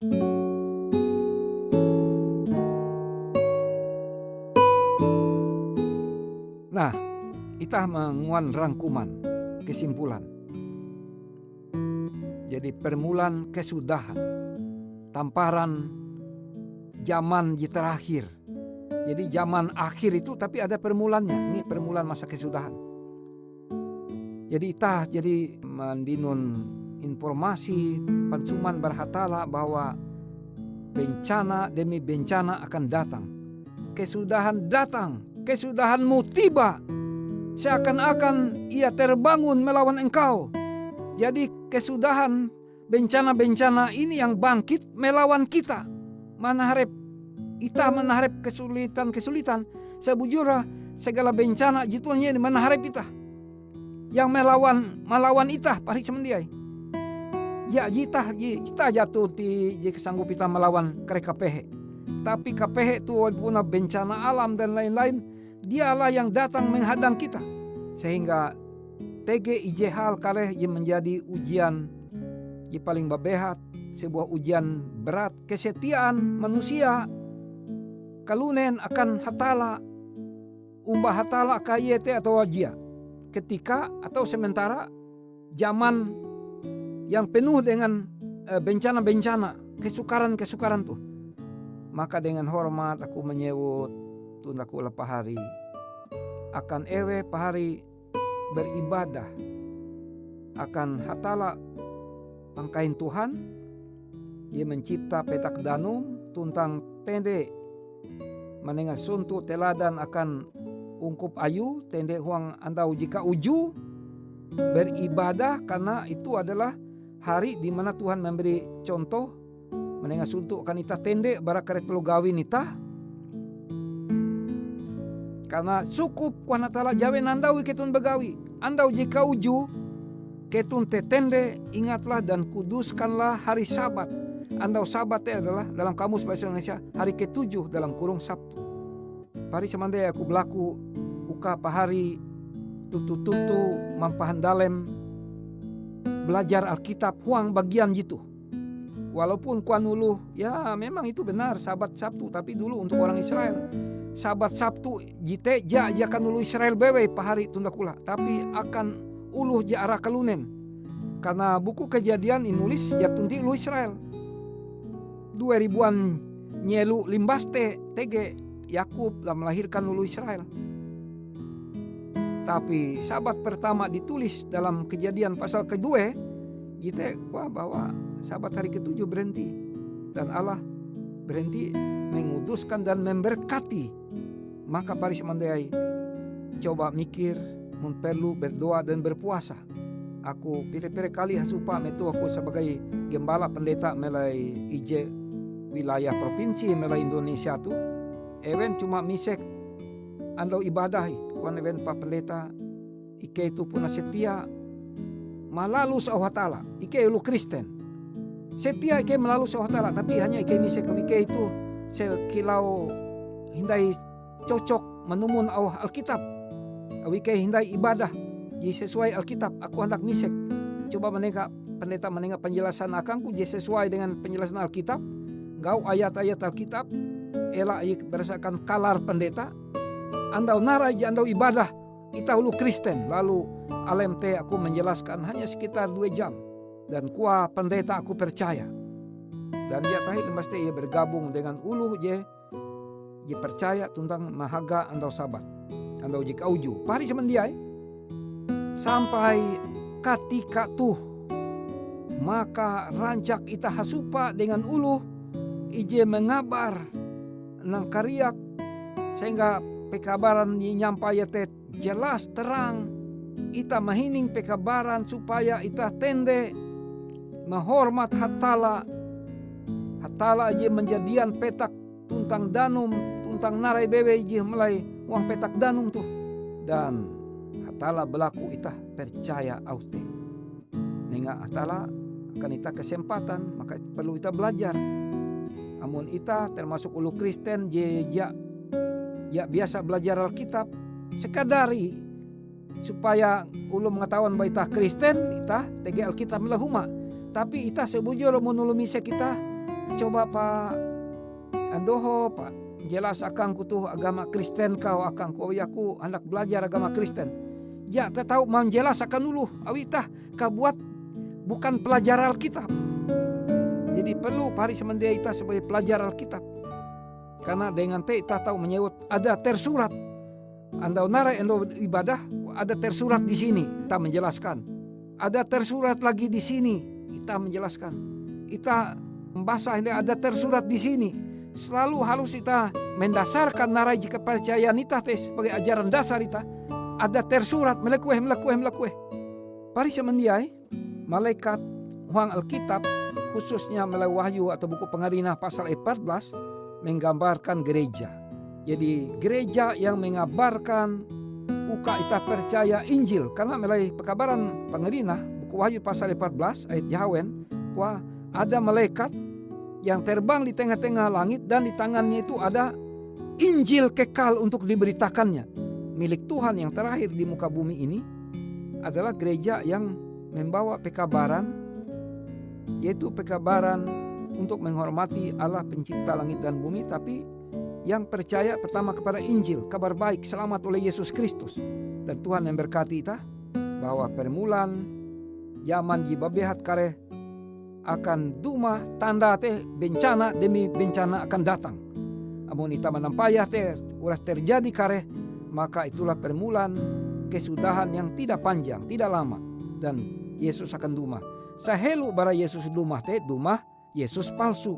Nah, kita menguan rangkuman kesimpulan. Jadi permulaan kesudahan, tamparan zaman terakhir. Jadi zaman akhir itu tapi ada permulaannya. Ini permulaan masa kesudahan. Jadi kita jadi mendinun informasi pancuman berhatala bahwa bencana demi bencana akan datang. Kesudahan datang, kesudahanmu tiba. Seakan-akan ia terbangun melawan engkau. Jadi kesudahan bencana-bencana ini yang bangkit melawan kita. Kita menaharap kesulitan-kesulitan. Sebujurnya segala bencana jituannya menaharap kita. Yang melawan kita pari semendiai. Ya kita jatuh di kesanggup kita melawan KPH. Tapi KPH itu walaupun bencana alam dan lain-lain, dialah yang datang menghadang kita. Sehingga TG hal kaleh yang menjadi ujian yang paling babehat, sebuah ujian berat kesetiaan manusia kalunen akan hatala umbah hatala kayete atau wajia ketika atau sementara zaman yang penuh dengan bencana-bencana, kesukaran tuh. Maka dengan hormat aku menyebut tundaku pahari akan ewe pahari beribadah akan hatala pangkain Tuhan. Ia mencipta petak danum tuntang tende menengah suntu teladan akan ungkup ayu tende huang andau jika uju beribadah karena itu adalah hari di mana Tuhan memberi contoh menengah suntu akan ita tende barakaret perlu gawin ita karena cukup kuana tala jawe nandawi ketun begawi. Andau jika uju ketun tetende ingatlah dan kuduskanlah hari Sabat. Andau Sabat adalah dalam kamus bahasa Indonesia hari ke-7 dalam kurung Sabtu. Pari semandai aku berlaku uka pahari tutu mampahandalem belajar Alkitab huang bagian gitu. Walaupun kuan ulu ya memang itu benar Sabat Sabtu, tapi dulu untuk orang Israel Sabat Sabtu jite akan ulu Israel bewe pahari tunda kula, tapi akan uluh arah kalunen. Karena buku Kejadian inulis jatunti ulu Israel. 2000-an nyelu limbaste TG Yakub lah melahirkan ulu Israel. Tapi Sabat pertama ditulis dalam Kejadian pasal kedua, jite bahwa Sabat hari ke-7 berhenti dan Allah berhenti menguduskan dan memberkati. Maka pari semandai coba mikir mun perlu berdoa dan berpuasa. Aku pilih-pilih kali hasupa metu aku sebagai gembala pendeta melai IJ wilayah provinsi melai Indonesia tu. Even cuma misek andau ibadah kuan even pa pendeta ike itu puna setia malalus Allah Ta'ala. Ike ulu Kristen. Setia ike melalus Allah Ta'ala, tapi hanya ike misek ike itu sekilau hindai cocok menumun Allah Alkitab. Ike hindai ibadah sesuai Alkitab. Aku hendak misek. Coba pendeta menengah penjelasan akanku sesuai dengan penjelasan Alkitab. Gau ayat-ayat Alkitab. Ela berdasarkan kalar pendeta. Andau narai andau ibadah. Ita ulu Kristen. Lalu LMT aku menjelaskan hanya sekitar 2 jam. Dan kuah pendeta aku percaya. Dan dia tahi pasti ia bergabung dengan ulu dia percaya tentang mahaga andau Sabat. Andau jika uju. Pari semendiai. Sampai ketika tuh maka rancak ita hasupa dengan ulu ije mengabar nang kariak sehingga pekabaran nyampai tet jelas terang ita mahining pekabaran supaya ita tende menghormat hatala ije menjadian petak tuntang danum tuntang narai bebe ije mulai uang petak danum tuh dan hatala berlaku ita percaya aute nenga hatala akan ita kesempatan maka perlu ita belajar. Amun ita termasuk ulu Kristen ya biasa belajar Alkitab sekadari supaya ulu mengetahuan bahwa ita Kristen ita tege Alkitab melahuma. Tapi ita sebujur menulumi kita coba Pak Andoho, Pak jelas akang kutuh agama Kristen kau akang ku aku anak belajar agama Kristen. Ya tahu mau jelas akan dulu awitah kabuat bukan pelajar Alkitab. Jadi perlu pari semendia kita sebagai pelajar Alkitab. Karena dengan kita tahu menyebut ada tersurat. Anda narai endo ibadah ada tersurat di sini kita menjelaskan. Ada tersurat lagi di sini kita menjelaskan. Kita membaca ini ada tersurat di sini. Selalu harus kita mendasarkan narai jika percayaan kita sebagai ajaran dasar kita. Ada tersurat melekueh. Pari semendiai malaikat huang Alkitab khususnya melalui Wahyu atau buku Pengarina pasal 14 menggambarkan gereja. Jadi gereja yang mengabarkan uka kita percaya Injil. Karena melalui pekabaran Pengarina buku Wahyu pasal 14 ayat Yahawen kuah ada malaikat yang terbang di tengah-tengah langit dan di tangannya itu ada Injil kekal untuk diberitakannya. Milik Tuhan yang terakhir di muka bumi ini adalah gereja yang membawa pekabaran, yaitu pekabaran untuk menghormati Allah pencipta langit dan bumi, tapi yang percaya pertama kepada Injil, kabar baik selamat oleh Yesus Kristus. Dan Tuhan memberkati kita bahwa permulaan zaman jibabehat kare akan duma tanda teh bencana demi bencana akan datang. Amun ita menampayah teh uras terjadi kare, maka itulah permulaan kesudahan yang tidak panjang, tidak lama, dan Yesus akan duma. Sahelu bara Yesus duma teh duma Yesus palsu.